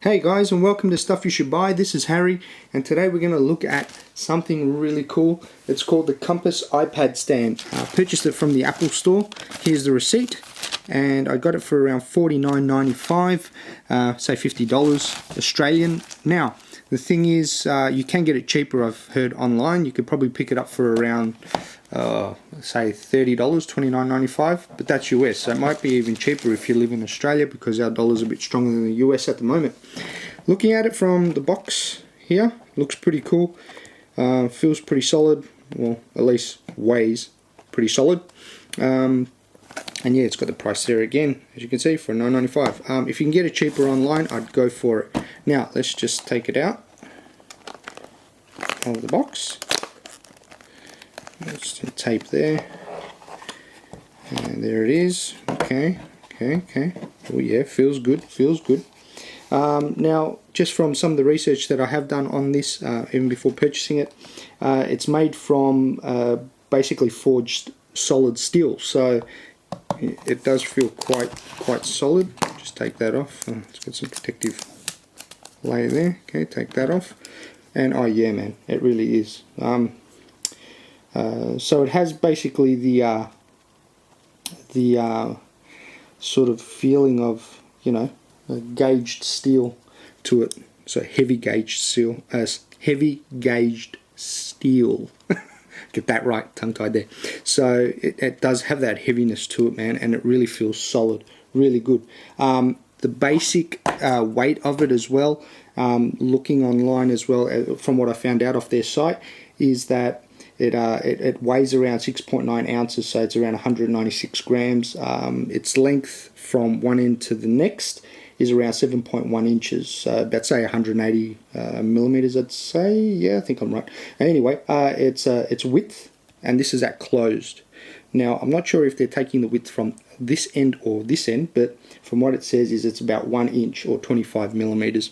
Hey guys, and welcome to Stuff You Should Buy. This is Harry, and today we're going to look at something really cool. It's called the Compass iPad stand. I purchased it from the Apple store. Here's the receipt, and I got it for around $49.95, say $50 Australian. Now, the thing is, you can get it cheaper, I've heard online. You could probably pick it up for around say $30, $29.95, but that's US, so it might be even cheaper if you live in Australia because our dollar's a bit stronger than the US at the moment. Looking at it from the box here, looks pretty cool, feels pretty solid, well, at least weighs pretty solid, and yeah, it's got the price there again, as you can see, for $9.95. If you can get it cheaper online, I'd go for it. Now, let's just take it out of the box. Just some tape there, and there it is. Okay. Oh yeah, feels good. Now, just from some of the research that I have done on this, even before purchasing it, it's made from basically forged solid steel, so it does feel quite solid. Just take that off. It's got some protective layer there. Okay, take that off, and oh yeah, man, it really is. So it has basically the sort of feeling of, you know, gauged steel to it. So heavy gauged steel. Get that right, tongue tied there. So it does have that heaviness to it, man, and it really feels solid, really good. The basic weight of it as well, looking online as well, from what I found out off their site, is that it weighs around 6.9 ounces, so it's around 196 grams. Its length from one end to the next is around 7.1 inches, so about say 180 millimeters, I'd say. Yeah, I think I'm right. Anyway, it's width, and this is at closed. Now, I'm not sure if they're taking the width from this end or this end, but from what it says is it's about 1 inch or 25 millimeters,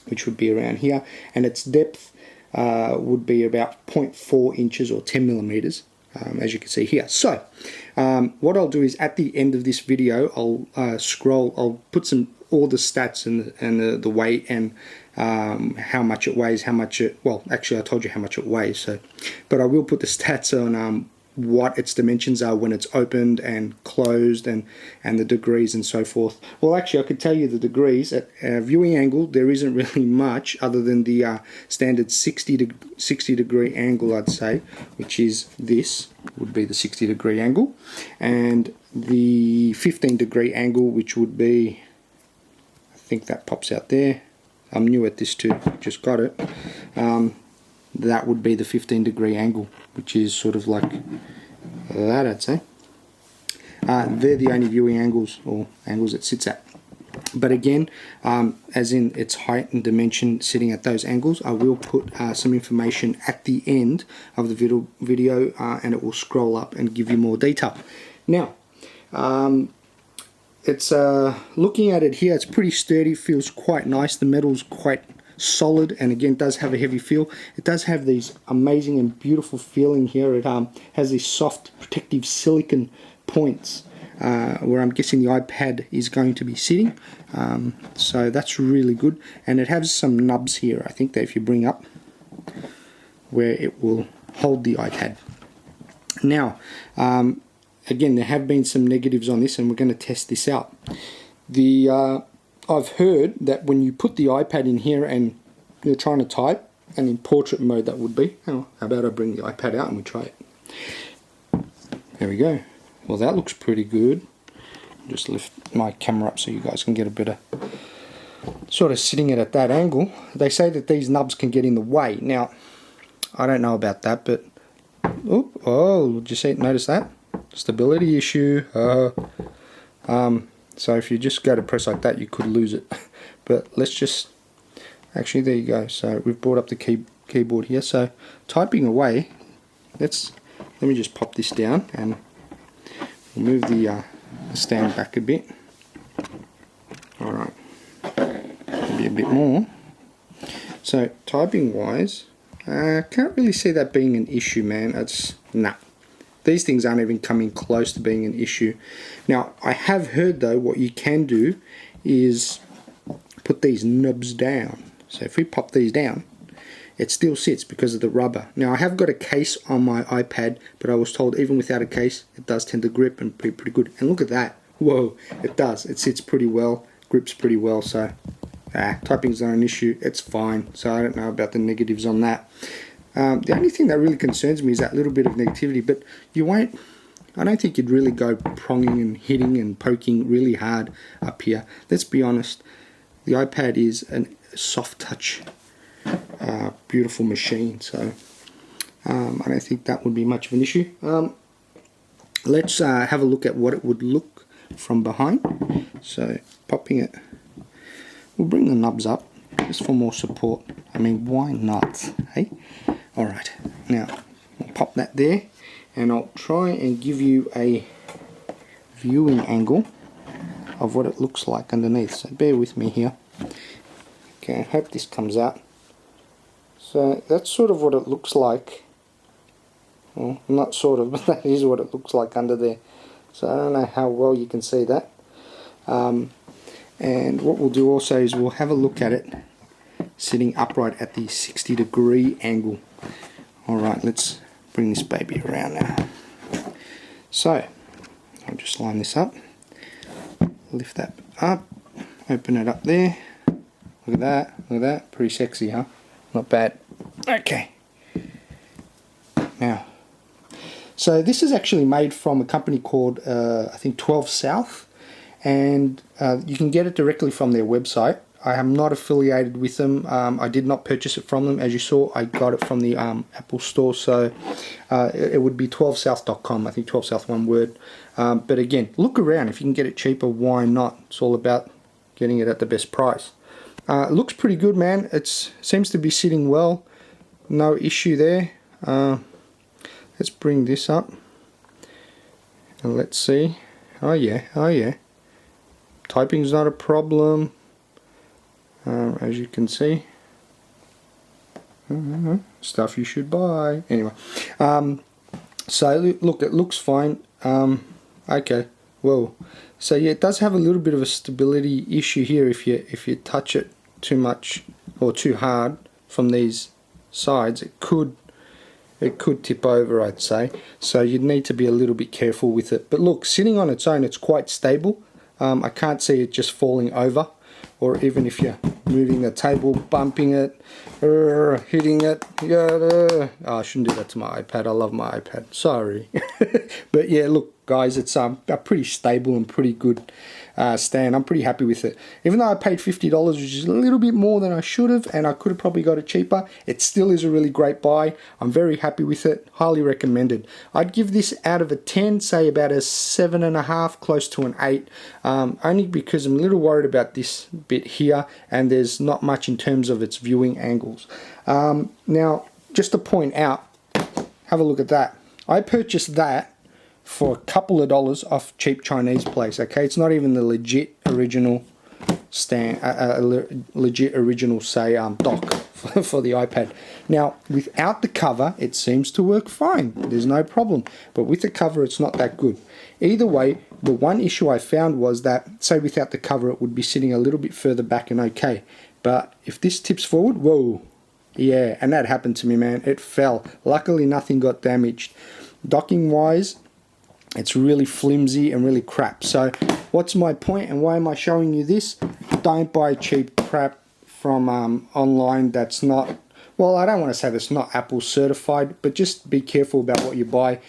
which would be around here, and its depth would be about 0.4 inches or 10 millimeters, as you can see here. So what I'll do is at the end of this video, I'll put all the stats and the weight and how much it weighs, well, actually I told you how much it weighs, so, but I will put the stats on what its dimensions are when it's opened and closed, and the degrees and so forth. Well, actually, I could tell you the degrees. At viewing angle, there isn't really much other than the standard 60 degree angle, I'd say, which is this, would be the 60 degree angle, and the 15 degree angle, which would be, I think that pops out there. I'm new at this too, just got it. That would be the 15 degree angle, which is sort of like that, I'd say. They're the only viewing angles or angles it sits at. But again, as in its height and dimension sitting at those angles, I will put some information at the end of the video, and it will scroll up and give you more detail. Now, it's looking at it here, it's pretty sturdy, feels quite nice. The metal's quite solid, and again does have a heavy feel. It does have these amazing and beautiful feeling here. It has these soft protective silicon points where I'm guessing the iPad is going to be sitting, so that's really good. And it has some nubs here, I think, that if you bring up, where it will hold the iPad. Now, again, there have been some negatives on this, and we're going to test this out. I've heard that when you put the iPad in here and you're trying to type, and in portrait mode that would be, how about I bring the iPad out and we try it. There we go. Well, that looks pretty good. Just lift my camera up so you guys can get a better sort of sitting it at that angle. They say that these nubs can get in the way. Now, I don't know about that, but oh, did you see? Notice that? Stability issue. So if you just go to press like that, you could lose it. But let's just, actually, there you go. So we've brought up the keyboard here. So typing away, let me just pop this down and we'll move the stand back a bit. Alright, maybe a bit more. So typing wise, I can't really see that being an issue, man. Nah. These things aren't even coming close to being an issue. Now, I have heard though, what you can do is put these nubs down. So if we pop these down, it still sits because of the rubber. Now I have got a case on my iPad, but I was told even without a case, it does tend to grip and be pretty good. And look at that. Whoa, it does. It sits pretty well, grips pretty well, so typing's not an issue. It's fine. So I don't know about the negatives on that. The only thing that really concerns me is that little bit of negativity, but you won't, I don't think you'd really go pronging and hitting and poking really hard up here. Let's be honest, the iPad is a soft touch, beautiful machine, so I don't think that would be much of an issue. Let's have a look at what it would look from behind. So popping it, we'll bring the knobs up just for more support. I mean, why not, hey? Alright, now I'll pop that there, and I'll try and give you a viewing angle of what it looks like underneath, so bear with me here. Okay, I hope this comes out. So that's sort of what it looks like. Well, not sort of, but that is what it looks like under there. So I don't know how well you can see that. And what we'll do also is we'll have a look at it sitting upright at the 60-degree angle. Alright, let's bring this baby around now. So, I'll just line this up, lift that up, open it up there. Look at that, look at that, pretty sexy, huh? Not bad. Okay. Now, so this is actually made from a company called, I think 12 South, and you can get it directly from their website. I am not affiliated with them. I did not purchase it from them. As you saw, I got it from the Apple store, so it would be 12south.com. I think 12 South, one word. But again, look around. If you can get it cheaper, why not? It's all about getting it at the best price. It looks pretty good, man. It seems to be sitting well. No issue there. Let's bring this up. And let's see. Oh yeah, oh yeah. Typing's not a problem. As you can see, stuff you should buy. Anyway, so look, it looks fine. Okay, well, so yeah, it does have a little bit of a stability issue here if you touch it too much or too hard from these sides. It could tip over, I'd say. So you'd need to be a little bit careful with it. But look, sitting on its own, it's quite stable. I can't see it just falling over, or even if you're moving the table, bumping it, hitting it. Oh, I shouldn't do that to my iPad. I love my iPad. Sorry. But yeah, look, guys, it's a pretty stable and pretty good stand. I'm pretty happy with it. Even though I paid $50, which is a little bit more than I should have, and I could have probably got it cheaper, it still is a really great buy. I'm very happy with it. Highly recommended. I'd give this out of a 10, say about a 7.5, close to an 8, only because I'm a little worried about this bit here, and there's not much in terms of its viewing angles. Now, just to point out, have a look at that. I purchased that for a couple of dollars off cheap Chinese place. Okay, it's not even the legit original stand, legit original say dock for the iPad. Now, without the cover, it seems to work fine. There's no problem. But with the cover, it's not that good. Either way, the one issue I found was that, say without the cover, it would be sitting a little bit further back and okay. But if this tips forward, whoa, yeah, and that happened to me, man. It fell. Luckily, nothing got damaged. Docking wise, it's really flimsy and really crap. So what's my point and why am I showing you this? Don't buy cheap crap from online that's not, well, I don't want to say that's not Apple certified, but just be careful about what you buy.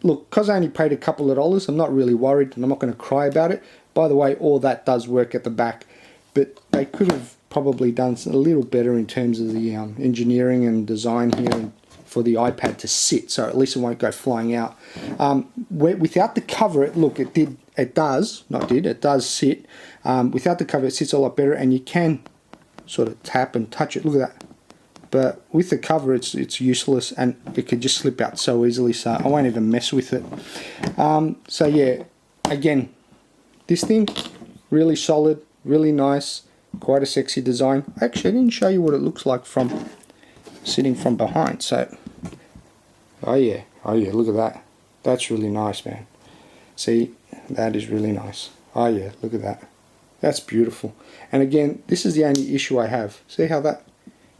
Look, because I only paid a couple of dollars, I'm not really worried and I'm not going to cry about it. By the way, all that does work at the back, but they could have probably done a little better in terms of the engineering and design here and for the iPad to sit, so at least it won't go flying out. Without the cover, it does sit. Without the cover, it sits a lot better, and you can sort of tap and touch it. Look at that. But with the cover, it's useless, and it could just slip out so easily. So I won't even mess with it. So yeah, again, this thing really solid, really nice, quite a sexy design. Actually, I didn't show you what it looks like from sitting from behind. So oh yeah, look at that. That's really nice, man. See, that is really nice. Oh yeah, look at that. That's beautiful. And again, this is the only issue I have. See how that,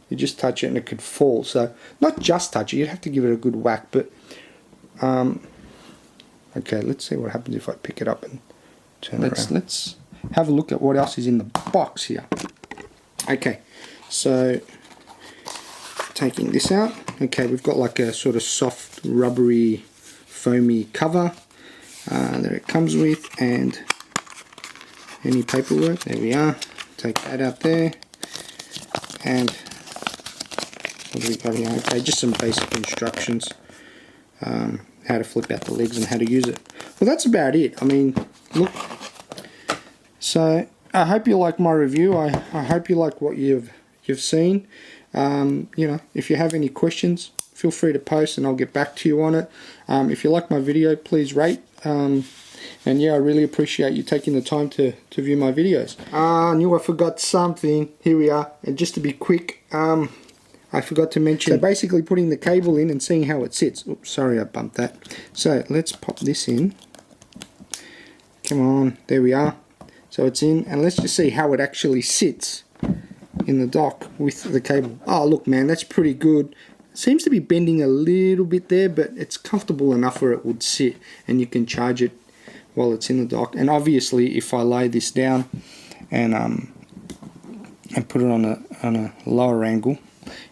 you just touch it and it could fall. So not just touch it, you'd have to give it a good whack. But okay, let's see what happens if I pick it up and turn it around. Let's have a look at what else is in the box here. Okay, so taking this out. Okay, we've got like a sort of soft, rubbery, foamy cover that it comes with, and any paperwork. There we are. Take that out there. And what do we got here? Okay, just some basic instructions. How to flip out the legs and how to use it. Well, that's about it. I mean, look. So I hope you like my review. I hope you like what you've seen. You know, if you have any questions, feel free to post and I'll get back to you on it. If you like my video, please rate. And yeah, I really appreciate you taking the time to view my videos. I knew I forgot something. Here we are. And just to be quick, I forgot to mention, so basically putting the cable in and seeing how it sits. Oops, sorry, I bumped that. So let's pop this in. Come on, there we are. So it's in, and let's just see how it actually sits in the dock with the cable. Oh, look, man, that's pretty good. It seems to be bending a little bit there, but it's comfortable enough where it would sit, and you can charge it while it's in the dock. And obviously, if I lay this down and put it on a lower angle,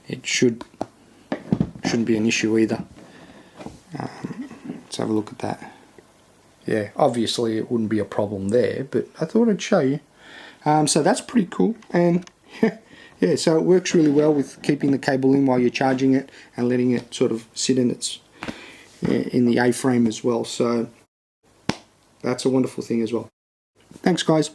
it shouldn't be an issue either. Let's have a look at that. Yeah, obviously it wouldn't be a problem there, but I thought I'd show you. So that's pretty cool, and yeah, so it works really well with keeping the cable in while you're charging it and letting it sort of sit in the A-frame as well. So that's a wonderful thing as well. Thanks, guys.